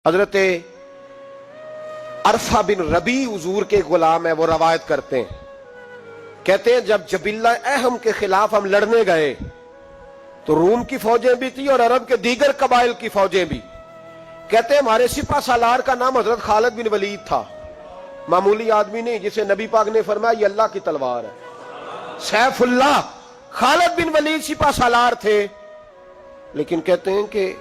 حضرت عرفہ بن ربی حضور کے غلام ہے، وہ روایت کرتے ہیں، کہتے ہیں جب جبلہ اہم کے خلاف ہم لڑنے گئے تو روم کی فوجیں بھی تھی اور عرب کے دیگر قبائل کی فوجیں بھی. کہتے ہیں ہمارے سپہ سالار کا نام حضرت خالد بن ولید تھا، معمولی آدمی نہیں جسے نبی پاک نے فرمایا یہ اللہ کی تلوار ہے. سیف اللہ خالد بن ولید سپہ سالار تھے. لیکن کہتے ہیں کہ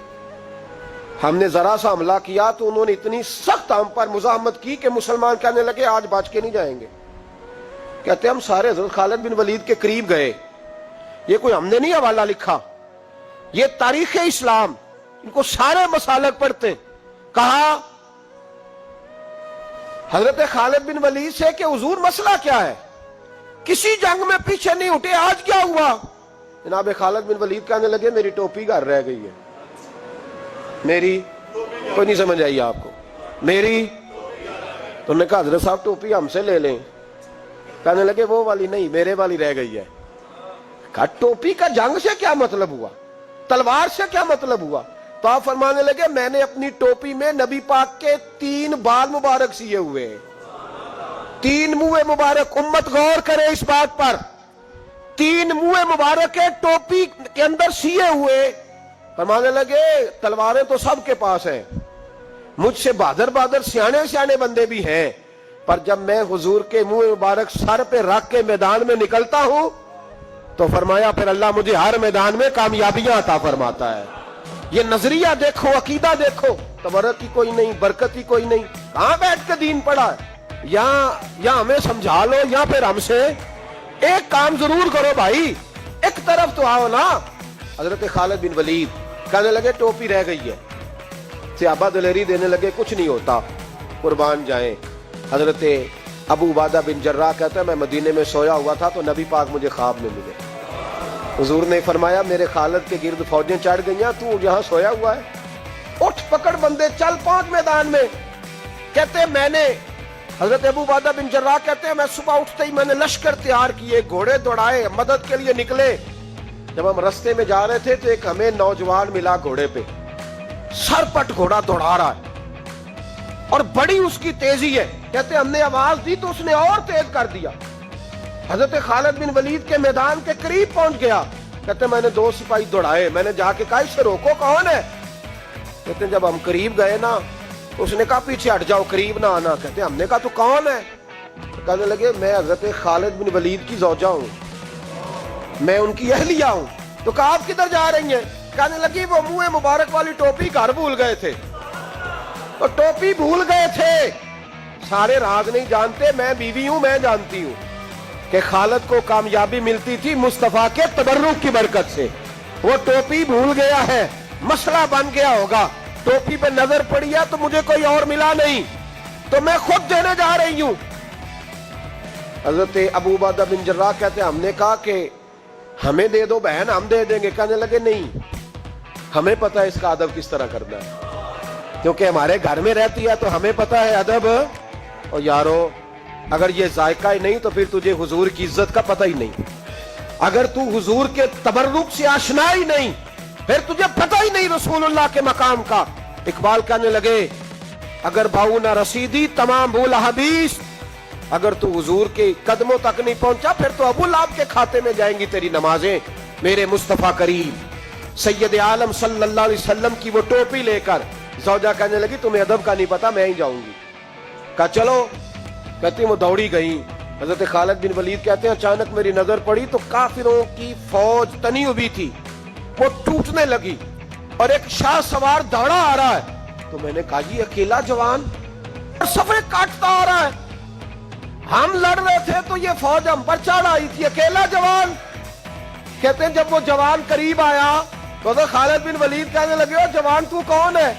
ہم نے ذرا سا حملہ کیا تو انہوں نے اتنی سخت ہم پر مزاحمت کی کہ مسلمان کہنے لگے آج بچ کے نہیں جائیں گے. کہتے ہیں ہم سارے حضرت خالد بن ولید کے قریب گئے. یہ کوئی ہم نے نہیں حوالہ لکھا، یہ تاریخ اسلام، ان کو سارے مسالک پڑھتے. کہا حضرت خالد بن ولید سے کہ حضور مسئلہ کیا ہے، کسی جنگ میں پیچھے نہیں ہٹے، آج کیا ہوا؟ جناب خالد بن ولید کہنے لگے میری ٹوپی گھر رہ گئی ہے. میری کوئی نہیں سمجھ آئی آپ کو؟ میری تو نے کہا حضرت صاحب ٹوپی ہم سے لے لیں. کہنے لگے وہ والی نہیں، میرے والی رہ گئی ہے. کہا ٹوپی کا جنگ سے کیا مطلب ہوا، تلوار سے کیا مطلب ہوا؟ تو آپ فرمانے لگے میں نے اپنی ٹوپی میں نبی پاک کے 3 بال مبارک سیے ہوئے ہیں، 3 منہ مبارک. امت غور کرے اس بات پر، 3 منہ مبارک کے ٹوپی کے اندر سیے ہوئے. فرمانے لگے تلواریں تو سب کے پاس ہیں، مجھ سے بہادر بہادر سیانے بندے بھی ہیں، پر جب میں حضور کے منہ مبارک سر پہ رکھ کے میدان میں نکلتا ہوں تو فرمایا پھر اللہ مجھے ہر میدان میں کامیابیاں عطا فرماتا ہے. یہ نظریہ دیکھو، عقیدہ دیکھو، تبرک کی کوئی نہیں، برکت کی کوئی نہیں. کہاں بیٹھ کے دین پڑھا ہے؟ یا ہمیں سمجھا لو یا پھر ہم سے ایک کام ضرور کرو بھائی، ایک طرف تو آؤ نا. حضرت خالد بن ولید کہنے لگے ٹوپی رہ گئی ہے. صحابہ دلیری دینے لگے کچھ نہیں ہوتا، قربان جائیں. حضرت ابو عبادہ بن جراح کہتا ہے میں مدینے میں سویا ہوا تھا تو نبی پاک مجھے خواب میں ملے. حضور نے فرمایا میرے خالد کے گرد فوجیں چڑھ گئیں، تو یہاں سویا ہوا ہے، اٹھ پکڑ بندے چل پہنچ میدان میں. کہتے ہیں میں نے، حضرت ابو عبادہ بن جراح کہتے ہیں میں صبح اٹھتے ہی میں نے لشکر تیار کیے، گھوڑے دوڑائے، مدد کے لیے نکلے. جب ہم رستے میں جا رہے تھے تو ایک ہمیں نوجوان ملا گھوڑے پہ، سر پٹ گھوڑا دوڑا رہا ہے اور بڑی اس کی تیزی ہے. کہتے ہم نے آواز دی تو اس نے اور تیز کر دیا. حضرت خالد بن ولید کے میدان کے قریب پہنچ گیا. کہتے میں نے 2 سپاہی دوڑائے، میں نے جا کے کہا اسے روکو، کون ہے؟ کہتے جب ہم قریب گئے نا اس نے کہا پیچھے ہٹ جاؤ، قریب نہ آنا. کہتے ہم نے کہا تو کون ہے؟ کہنے لگے میں حضرت خالد بن ولید کی زوجہ ہوں، میں ان کی اہلیہ ہوں. تو کہا آپ کدھر جا رہی ہیں؟ کہنے لگی وہ منہ مبارک والی ٹوپی گھر بھول گئے تھے. تو ٹوپی بھول گئے تھے، سارے راز نہیں جانتے، میں بیوی ہوں، میں جانتی ہوں کہ خالد کو کامیابی ملتی تھی مصطفیٰ کے تبرک کی برکت سے. وہ ٹوپی بھول گیا ہے، مسئلہ بن گیا ہوگا. ٹوپی پہ نظر پڑی ہے تو مجھے کوئی اور ملا نہیں تو میں خود دینے جا رہی ہوں. حضرت ابو عبادہ بن جراح کہتے ہیں ہم نے کہا کہ ہمیں دے دو بہن، ہم دے دیں گے. کہنے لگے نہیں، ہمیں پتہ ہے اس کا ادب کس طرح کرنا ہے، کیونکہ ہمارے گھر میں رہتی ہے تو ہمیں پتہ ہے ادب. اور یارو اگر یہ ذائقہ ہی نہیں تو پھر تجھے حضور کی عزت کا پتہ ہی نہیں. اگر تو حضور کے تبرک سے آشنا ہی نہیں پھر تجھے پتہ ہی نہیں رسول اللہ کے مقام کا. اقبال کہنے لگے اگر بھاؤ نہ رسیدی تمام بھول حدیث، اگر تو حضور کے قدموں تک نہیں پہنچا پھر تو ابو لہب کے کھاتے میں جائیں گی تیری نمازیں. میرے مصطفیٰ کریم سید عالم صلی اللہ علیہ وسلم کی وہ ٹوپی لے کر زوجہ کہنے لگی تمہیں ادب کا نہیں پتا، میں ہی جاؤں گی. کہا چلو. کہتی وہ دوڑی گئی. حضرت خالد بن ولید کہتے ہیں اچانک میری نظر پڑی تو کافروں کی فوج تنی ہوئی تھی، وہ ٹوٹنے لگی اور ایک شاہ سوار دوڑا آ رہا ہے. تو میں نے کہا یہ اکیلا جوان اور صفے کاٹتا آ رہا ہے، ہم لڑ رہے تھے تو یہ فوج ہم پر چڑھ آئی تھی، اکیلا جوان. کہتے ہیں جب وہ جوان قریب آیا تو خالد بن ولید کہنے لگے او جوان تو کون ہے،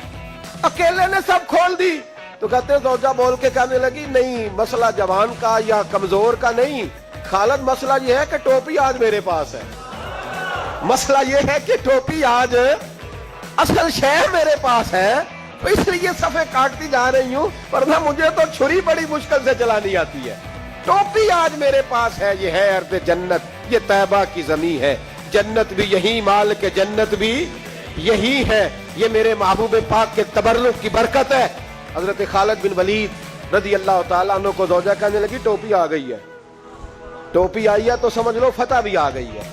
اکیلے نے سب کھول دی. تو کہتے ہیں زوجہ بول کے کہنے لگی نہیں مسئلہ جوان کا یا کمزور کا نہیں خالد، مسئلہ یہ ہے کہ ٹوپی آج میرے پاس ہے. مسئلہ یہ ہے کہ ٹوپی آج اصل شے میرے پاس ہے، تو اس لیے صفے کاٹتی جا رہی ہوں، ورنہ مجھے تو چھری بڑی مشکل سے چلانی آتی ہے. ٹوپی آج میرے پاس ہے. یہ ہے ارض جنت، یہ طیبہ کی زمین ہے، جنت بھی یہی، مال کے جنت بھی یہی ہے. یہ میرے محبوب پاک کے تبرک کی برکت ہے. حضرت خالد بن ولید رضی اللہ تعالیٰ عنہ کو زوجہ کہنے لگی ٹوپی آ گئی ہے. ٹوپی آئی ہے تو سمجھ لو فتح بھی آ گئی ہے.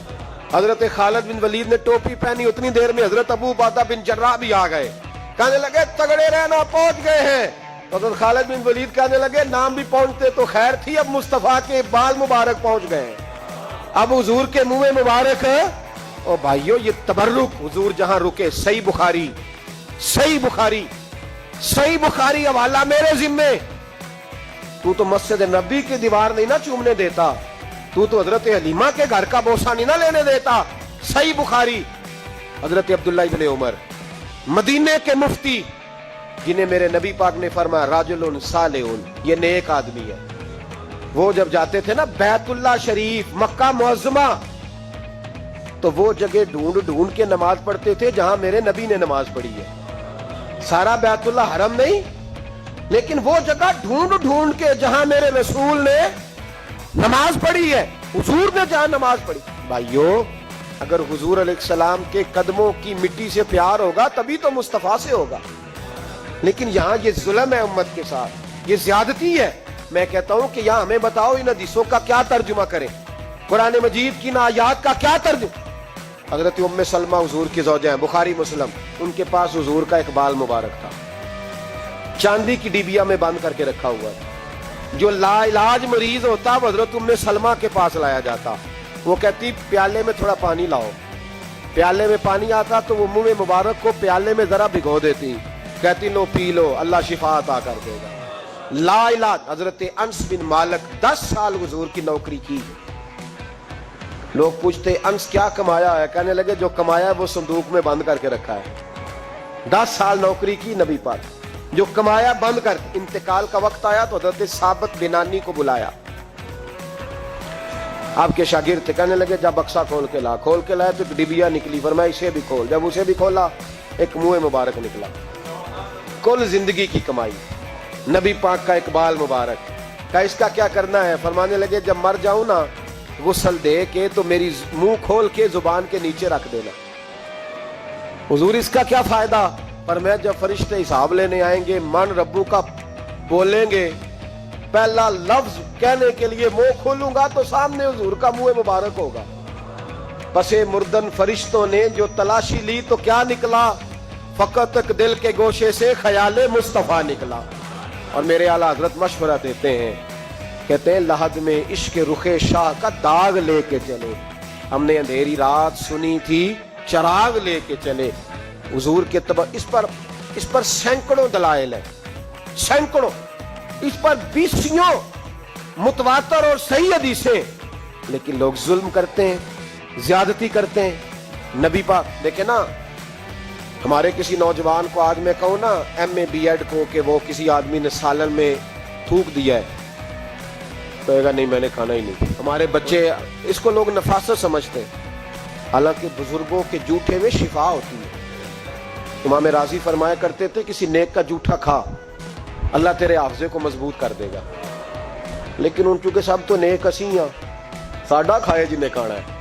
حضرت خالد بن ولید نے ٹوپی پہنی, اتنی دیر میں حضرت ابو عبیدہ بن جراح بھی آ گئے. کہنے لگے تگڑے رہنا, پہنچ گئے ہیں. حضرت خالد بن ولید کہنے لگے نام بھی پہنچتے تو خیر تھی, اب مصطفیٰ کے بال مبارک پہنچ گئے ہیں, اب حضور کے منہ مبارک ہے. او بھائیو یہ تبرک حضور جہاں رکے. صحیح بخاری, صحیح بخاری, صحیح بخاری حوالہ میرے ذمے. تو مسجد نبی کی دیوار نہیں نہ چومنے دیتا, تو حضرت حلیمہ کے گھر کا بوسہ نہیں نہ لینے دیتا. صحیح بخاری. حضرت عبداللہ ابن عمر مدینے کے مفتی, جنہیں میرے نبی پاک نے فرمایا راجل صالح, یہ نیک آدمی ہے. وہ جب جاتے تھے نا بیت اللہ شریف, مکہ معظمہ, تو وہ جگہ ڈھونڈ ڈھونڈ کے نماز پڑھتے تھے جہاں میرے نبی نے نماز پڑھی ہے. سارا بیت اللہ حرم نہیں, لیکن وہ جگہ ڈھونڈ ڈھونڈ کے جہاں میرے رسول نے نماز پڑھی ہے, حضور نے جہاں نماز پڑھی. بھائیو اگر حضور علیہ السلام کے قدموں کی مٹی سے پیار ہوگا تبھی تو مصطفیٰ سے ہوگا. لیکن یہاں یہ ظلم ہے امت کے ساتھ, یہ زیادتی ہے. میں کہتا ہوں کہ یہاں ہمیں بتاؤ ان حدیثوں کا کیا ترجمہ کریں, قرآن مجید کی ان آیات کا کیا ترجمہ. حضرت ام سلمہ حضور کی زوجہ ہیں, بخاری مسلم, ان کے پاس حضور کا ایک بال مبارک تھا, چاندی کی ڈیبیا میں بند کر کے رکھا ہوا تھا. جو لا علاج مریض ہوتا وہ حضرت ام سلمہ کے پاس لایا جاتا. وہ کہتی پیالے میں تھوڑا پانی لاؤ. پیالے میں پانی آتا تو وہ منہ مبارک کو پیالے میں ذرا بھگو دیتی, کہتی لو پی لو, اللہ شفا عطا کر دے گا. لا علاج. حضرت انس بن مالک 10 سال حضور کی نوکری کی. لوگ پوچھتے انس کیا کمایا ہے, کہنے لگے جو کمایا ہے وہ صندوق میں بند کر کے رکھا ہے. 10 سال نوکری کی نبی پاک, جو کمایا بند کر. انتقال کا وقت آیا تو حضرت ثابت بنانی کو بلایا, آپ کے شاگرد تھے, کہنے لگے جب بکسا کھول کے لا. کھول کے لائے تو ایک ڈبیا نکلی, فرمایا اسے بھی کھول. جب اسے بھی کھولا ایک منہ مبارک نکلا. کل زندگی کی کمائی, نبی پاک کا اقبال مبارک. کہا اس کا کیا کرنا ہے, فرمانے لگے جب مر جاؤں نا غسل دے کے تو میری منہ کھول کے زبان کے نیچے رکھ دینا. حضور اس کا کیا فائدہ, پر میں جب فرشتے حساب لینے آئیں گے من ربو کا بولیں گے, پہلا لفظ کہنے کے لیے منہ کھولوں گا تو سامنے حضور کا منہ مبارک ہوگا. پسے مردن فرشتوں نے جو تلاشی لی تو کیا نکلا, فقط ایک دل کے گوشے سے خیال مصطفیٰ نکلا. اور میرے اعلیٰ حضرت مشورہ دیتے ہیں, کہتے ہیں لحد میں عشق رخ شاہ کا داغ لے کے چلے, ہم نے اندھیری رات سنی تھی چراغ لے کے چلے. حضور کے اس پر سینکڑوں دلائل ہیں, سینکڑوں, اس پر 20 متواتر اور صحیح حدیثیں, لیکن لوگ ظلم کرتے ہیں, زیادتی کرتے ہیں. نبی پاک دیکھیں نا, ہمارے کسی نوجوان کو آج میں کہوں نا MA B.Ed کو کہ وہ کسی آدمی نے سالن میں تھوک دیا ہے, کہے گا نہیں میں نے کھانا ہی نہیں. ہمارے بچے اس کو لوگ نفاست سمجھتے ہیں, حالانکہ بزرگوں کے جھوٹے میں شفا ہوتی ہے. امام راضی فرمایا کرتے تھے کسی نیک کا جھوٹا کھا, اللہ تیرے حافظے کو مضبوط کر دے گا. لیکن ان چونکہ سب تو نیک اسی ہیں, ساڈا کھائے جنہیں کھانا ہے.